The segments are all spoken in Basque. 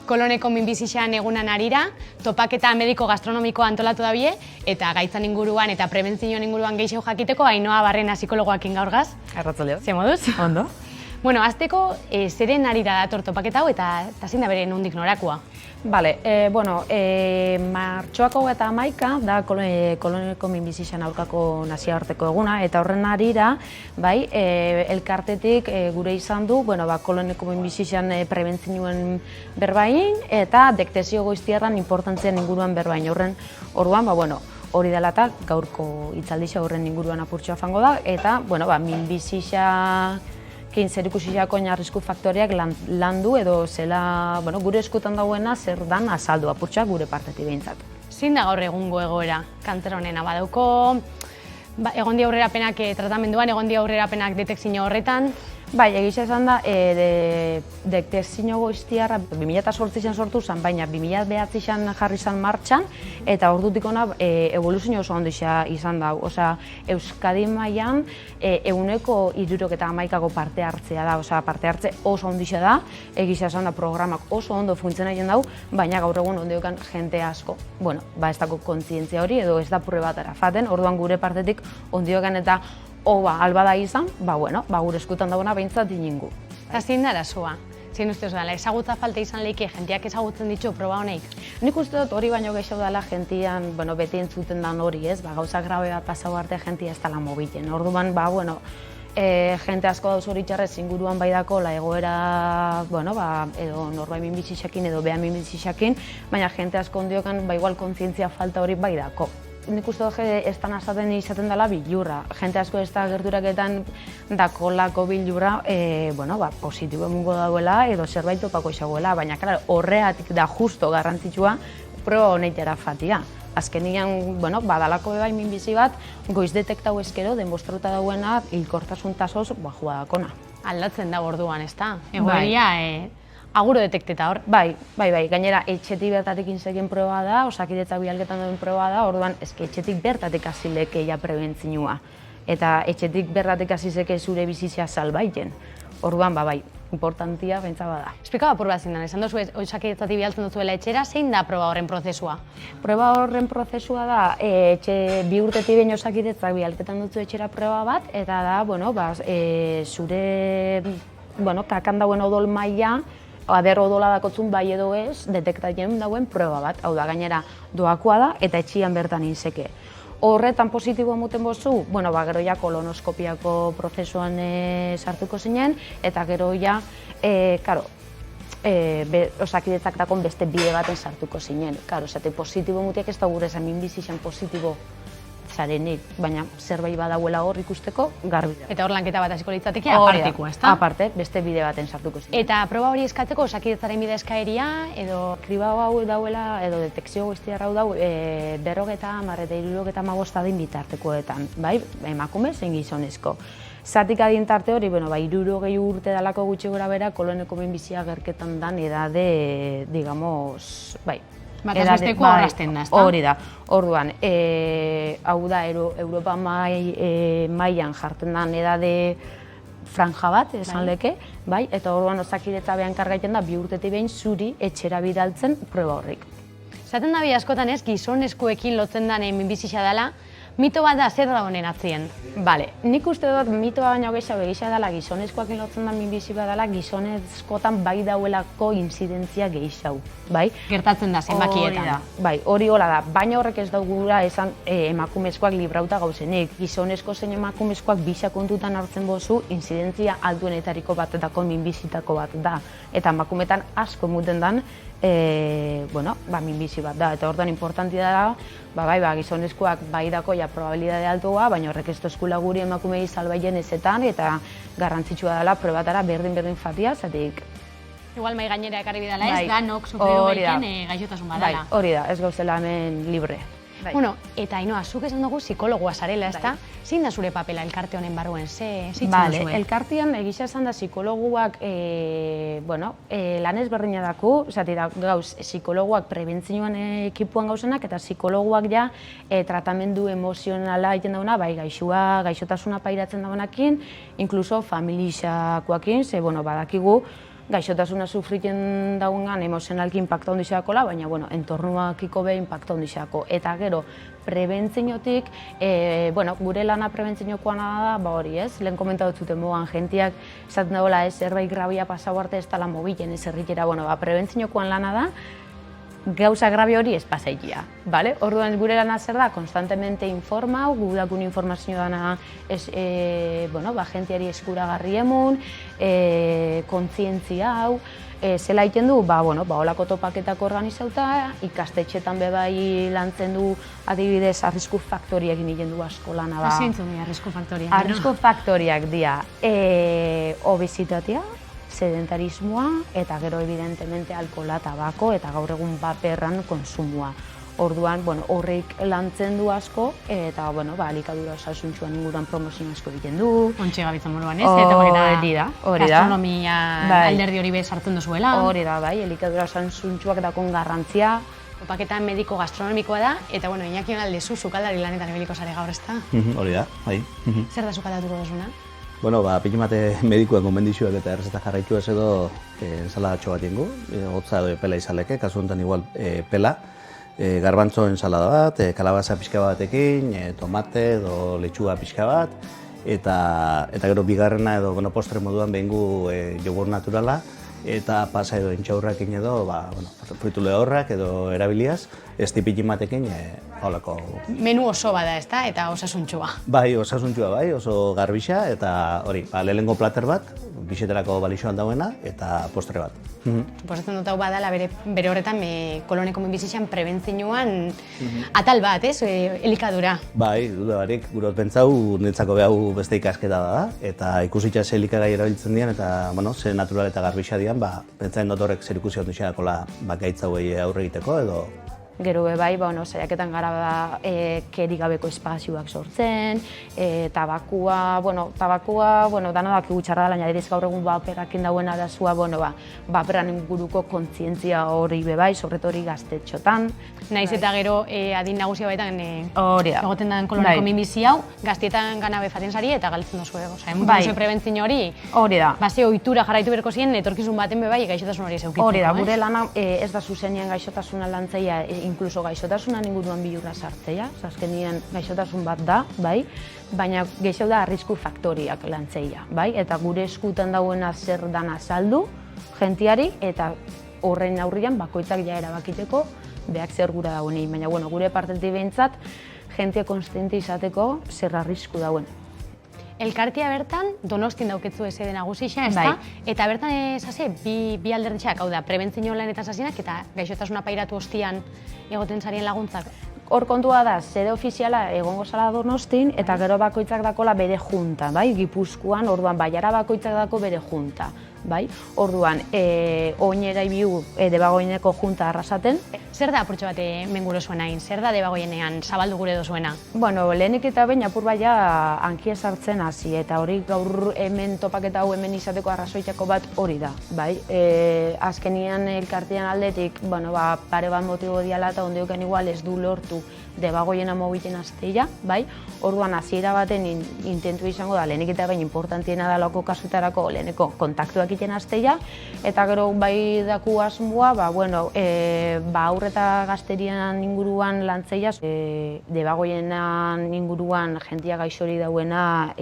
Koloneko minbizixan egunan arira, topaketa mediko gastronomikoa antolatu dabie, eta gaitzan inguruan eta prebentzioan inguruan gehiago jakiteko, Ainhoa Barrena psikologoakin gaurgaz. Arratzaleo. Ze moduz? Ondo. Bueno, azteko, zeren arira dator topaketa hau eta zein da bere nondik norakoa? Bale, martxoak 31 da koloneko minbizixan aurkako nazioarteko eguna, eta horren arira, bai, elkartetik gure izan du, koloneko minbizixan prebentzioen berbain, eta detektazio goiztiarran importantzian inguruan berbain. Orduan, hori dela eta gaurko hitzaldixa horren inguruan apurtxoa fango da, eta, minbizixa zerikusiako arrisku faktoreak landu edo zela, gure eskutan dauena zer dan azaldu apurtxoa gure partetik behintzat. Zein da gaur egungo egoera kantzera honena badauko, egon di aurrerapenak tratamenduan, egon di aurrerapenak detekzio horretan? Bai, egisa esan da, detekzio goiztiarra 2008an sortu zen, baina 2009an jarri zen martxan, eta ordutik ona evoluzio oso ondixea izan da. Osea, Euskadi mailan 71% parte hartzea da, osea, parte hartze oso ondixea da, egisa esan da programak oso ondo funtzionatzen dau, baina gaur egun ondiokan jente asko. Ez dago kontzientzia hori edo ez da probatara faten, orduan gure partetik ondiokan eta albada izan, gure eskutan dagoena behintzat iningu. Eta zein da arazoa? Zein uste dela, ezagutza falta izan leike, jenteak ezagutzen ditu proba honeik? Nik uste dut hori baino gehiago dela jentian, beti entzuten dan hori, ez? Gauza grabe bat pasau arte jentia ez dela mobilen. Orduan, jente asko dauz hori txarrez inguruan bai dako egoera, edo norbait minbizixakin edo beha minbizixakin, baina jente asko ondiokan igual kontzientzia falta hori bai dako. Nik uste dut ez da nazaten izaten dela bilurra. Jente asko ez da gerturaketan dakolako bilurra positibo emungo dauela edo zerbait topako izagoela, baina horreatik da justo garrantzitsua proba honetara fatia. Azkenian, badalako bebai minbizi bat, goiz detektau ezkero, denbostrauta dauena, hilkortasun tasoz, joa dakona. Aldatzen da orduan, ez da? Egoeria, aguro detekteta hor? Bai, gainera etxetik bertatik inzegin proba da, Osakidetza bialketan duen proba da, orduan etxetik bertatik azileke prebentzioa. Eta etxetik bertatik azizeke zure bizizia salbaiten. Orduan, importantia bentsa bada. Esplika apur bat zindan, esan duzu Osakidetzatik bialtzen duzuela etxera, zein da proba horren prozesua? Proba horren prozesua da, bi urtetik behin Osakidetzak bialketan duzu etxera proba bat, eta da, zure kakan dauen odol maila, aber odola dakotzun bai edo ez, detektatzen dauen proba bat. Hau da, gainera doakoa da eta etxian bertan inzeke. Horretan positibo muten bozu, gero ja kolonoskopiako prozesuan sartuko zinen, eta gero ja, Osakidetzak dakon beste bide baten sartuko zinen. Zate positibo mutiak ez da gure esan minbizixan positibo zarenik, baina zerbait badauela hor ikusteko garbi da. Eta hor lanketa bat hasiko litzateke aparteko, ezta? Aparte, beste bide baten sartuko zinen. Eta proba hori eskatzeko Osakidetzaren bide eskaeria, edo kribau hau dauela, edo detekzio guztiarra hau dau, 50 eta 75 adin bitartekoetan, bai, emakume zein gizonezko. Zatik adin tarte hori, 60 urte dalako gutxi gora bera, koloneko minbizia gerketan dan edade, digamos, bai. Batazbesteko horrazten da, ezta? Hori da. Orduan, hau da, Europa mailan jartzen den edade franja bat, esan leke, bai, eta orduan Osakidetza behan kargaiten da, 2 urtetik behin zuri etxera bidaltzen proba horrik. Zaten da bi askotan ez, gizonezkoekin lotzen den minbizixa dela, mito bat da, zer da honen atzien? Bale, nik uste dut mitoa baino gehiago egisa dela, gizonezkoakin lotzen den minbizi bat dela, gizonezkotan bai dauelako inzidentzia gehiago, bai? Gertatzen da, zenbakietan. Bai, hori hola da, baina horrek ez daugura esan emakumezkoak librauta gauzenik. Gizonezko zein emakumezkoak bisa kontutan hartzen bozu, inzidentzia altuenetariko bat dako minbizitako bat da. Eta emakumetan asko muten den, minbizi bat da. Eta orduan importantia da, gizonezkoak bai dako probabilidade altua, baina horrek ez dozkula guri emakumei salbaien ezetan, eta garrantzitsua dela probatara berdin fatia, zatik. Igual mai gainera ekarri bidala ez, da nok sufridu behiken gaixotasun badala. Hori da, ez gauzela hemen libre. Bueno, eta Ainhoa, zuk esan dugu psikologoa zarela, ezta? Zein da zure papela elkarte honen barruen, ze zitzen duzue? Elkartean egisa esan da psikologuak, lan ezberdina daku, gauz, psikologuak prebentzioan ekipuan gauzenak, eta psikologuak ja tratamendu emozionala egiten dauna, bai gaixotasuna pairatzen daunakin, inkluso familixakoakin, ze badakigu, gaixotasuna sufritzen dauengan emozionalki impacto handi zeakola, baina bueno, entornuakiko be impacto handi zeako. Eta gero, prebentzinotik, gure lana prebentzinokoana da, hori ez, lehen komentatu zuten mogan, jentiak esaten dagoela ez, zerbait grabia pasau arte ez dela mobilen, ez erritera, prebentzinokoan lana da, gauza grabe hori ez pasaitia, bale? Orduan gure lana zer da, konstantemente informau, gudakun informazio dana jentiari eskuragarri emun, kontzientzia hau, zela egiten du, holako topaketak organizauta, ikastetxetan bebai lantzen du, adibidez, arrisku faktoriak egiten du asko lana. Zeintzu dira arrisku faktoriak? Arrisku faktoriak dira, obesitatea, sedentarismoa eta gero evidentemente alkohola, tabako eta gaur egun paperran konsumua. Orduan, horrek lantzen du asko eta elikadura osasuntsuan inguruan promozio asko egiten du. Ontxe gabitzen moduan ez, eta hori da. Gastronomia alderdi hori bez hartzen duzuela. Hori da, bai, elikadura osasuntsuak dakon garrantzia. Topaketa mediko gastronomikoa da, eta Iñaki Onaldezu sukaldari lanetan ibiliko zare gaur, ezta? Hori da, bai. Zer da sukaldatuko duzuna? Pilimate medikuak gomendizioak eta errezeta jarraitu ez edo ensaladatxo bat ingo, hotza edo pela izaleke, kasu honetan igual pela, garbantzo ensalada bat, kalabaza pixka batekin, tomate edo letxuga pixka bat, eta gero bigarrena edo postre moduan behingu jogurt naturala, eta pasa edo intxaurrakin edo fruitu lehorrak edo erabiliaz, ez tipilimatekin holako. Menu oso bada, ezta? Eta osasuntxua. Bai, osasuntxua bai, oso garbixa, eta hori, lehenengo plater bat, bixeterako balixoan dauena, eta postre bat. Suposatzen dut hau badala bere horretan koloneko minbizizan prebentzioan atal bat, ez? Elikadura. Bai, duda barik, gure pentsau nintzako behau beste ikasketa da, eta ikusitza ze elikagai erabiltzen dian, eta ze natural eta garbixa dian, pentsatzen dut horrek zer ikusi hon duxenakola gaitza hauei aurre egiteko edo. Gero bai, saiaketan gara kerik gabeko espazioak sortzen, tabakua, dana dakigu txarra da, baina gaur egun baperakin dauen arazua, baperan inguruko kontzientzia hori bai, sobretori gaztetxotan. Naiz eta gero adin nagusia baitan egoten den koloneko minbizi hau, gaztietan gana befaten zari eta galtzen duzu ego. Emutu prebentzio hori, base ohitura jarraitu berko ziren, etorkizun baten bebai gaixotasun hori zeukitzeko. Hori da, gure lana ez da zuzenean gaixotasuna lantzaia, inkluso gaixotasunan inguruan bilurra sartzea, azkenean gaixotasun bat da, bai, baina gehiago da arrisku faktoriak lantzeia, bai, eta gure eskutan dauena zer dana azaldu jentiari, eta horren aurrian bakoitzak ja erabakiteko behak zer gura dagoenei, baina gure partetik behintzat jentia konstiente izateko zer arrisku dauen. Elkartia bertan, Donostin dauketzu esede nagusia, ez da? Eta bertan esase, bi alderditxak, hau da, prebentzio lanetan zazienak eta gaixotasuna pairatu ostian egoten zarien laguntzak. Hor kontua da, sede ofiziala egongo zala Donostin eta gero bakoitzak dakola bere junta, bai? Gipuzkoan, orduan, Baiara bakoitzak dako bere junta, bai? Orduan, oinera ibiu Debagoieneko junta arrasaten. Zer da apurtxo bat menguro zuen hain? Zer da Debagoienean zabaldu gure dozuena? Lehenik eta behin apur baia hankia sartzen hasi, eta hori gaur hemen topaketa hau hemen izateko arrazoitako bat hori da, bai? Azkenian elkartean aldetik, pare bat motibo diala eta ondioken igual ez du lortu Debagoiena mobiten azteia, bai? Orduan, hasiera baten intentu izango da, lehenik eta behin importantiena da lako kasutarako leheneko kontaktuak iten azteia, eta gero bai daku asmoa, aurreta gazterian inguruan lantzeia, Debagoienan inguruan jentia gaixori dauena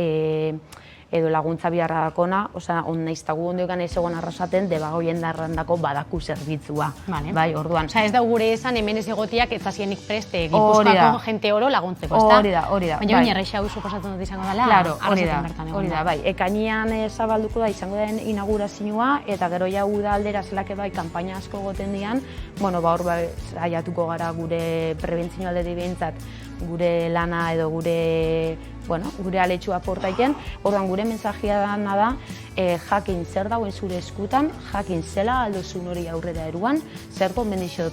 edo laguntza biharra dakona, on naiztagu ondiokan ez egon arrasaten Debagoien darrandako badaku zerbitzua. Bai, orduan. Ez da gure esan hemen ez egotiak ez zazienik preste Gipuzkoako jente oro laguntzeko, ez da? Hori da. Baina erraixa hau suposatzen dut izango dela, hori da, bai. Ekainean zabalduko da izango den inaugurazioa, eta gero ja uda aldera zelake bai kanpaina asko goten dian, hor saiatuko gara gure prebentzio alde behintzat, gure lana edo gure aletxua portaiten, orduan gure mensajia dana da jakin zer dauen zure eskutan, jakin zela aldozun hori aurrera eruan, zer konbendizio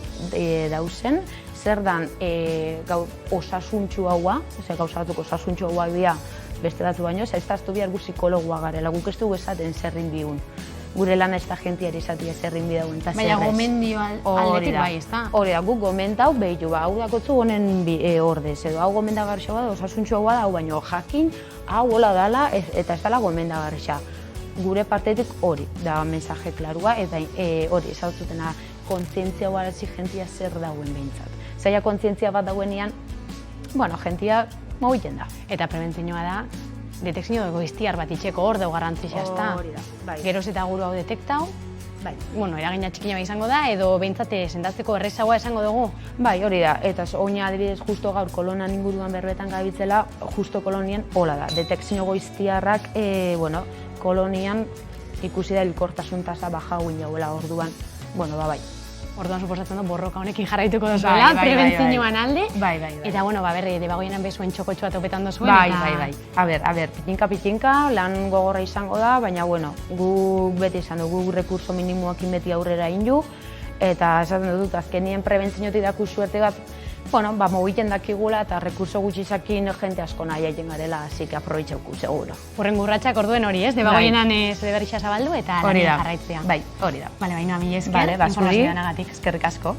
dauzen, zer dan osasuntxu haua, gauzatuko osasuntxu haua dira beste datu baino, ez da behar gu psikologoa garela, guk ez dugu esaten zerrin bigun. Gure lana ez da jentiari esatia zerrin bidauen eta zerrez. Baina gomendio aldetik bai, ez da? Hori da, guk gomendau behitu, hau dakotzu honen ordez, edo hau gomendagarxa da, osasuntxu hau da, baina jakin, hau hola dala eta ez dala gomendagarxa. gure partetik hori da mensaje klarua, eta hori ezagutzutena kontzientzia guarazi jentia zer dauen behintzat. Zaila kontzientzia bat dauenean, bueno, jentia mugitzen da. Eta prebentzioa da, detekzio egoiztiar bat itxeko hor dugu garrantzia ezta. Hori da, bai. Geroz eta guru hau detektau, Bai. bueno, eragina txikina izango da, edo behintzate sendatzeko errezagoa esango dugu. Bai, hori da, eta oina adibidez justo gaur kolonan inguruan berbetan gabitzela, justo kolonien hola da. Detekzio goiztiarrak, kolonian ikusi da hilkortasun tasa baja hauen jauela orduan, bai. Orduan suposatzen du borroka honekin jarraituko dozuela, prebentzioan alde. Bai. Eta berri, debagoienan bezuen txokotxoa topetan dozuen. Bai. A ber, pitinka, lan gogorra izango da, baina, gu beti izan dugu rekurso minimoakin beti aurrera indu, eta esaten dut, azkenien prebentziotik daku suerte bat, mogiten dakigula eta rekurso gutxi izakin jente asko nahi egin garela, así que aprobetxauku, seguro. Horren gurratxak orduen hori, ez? Debagoienan zede berrixa zabaldu eta lan jarraitzea. Bai, hori da. Bale, baina, mila esker, Bale, informazioanagatik. eskerrik asko.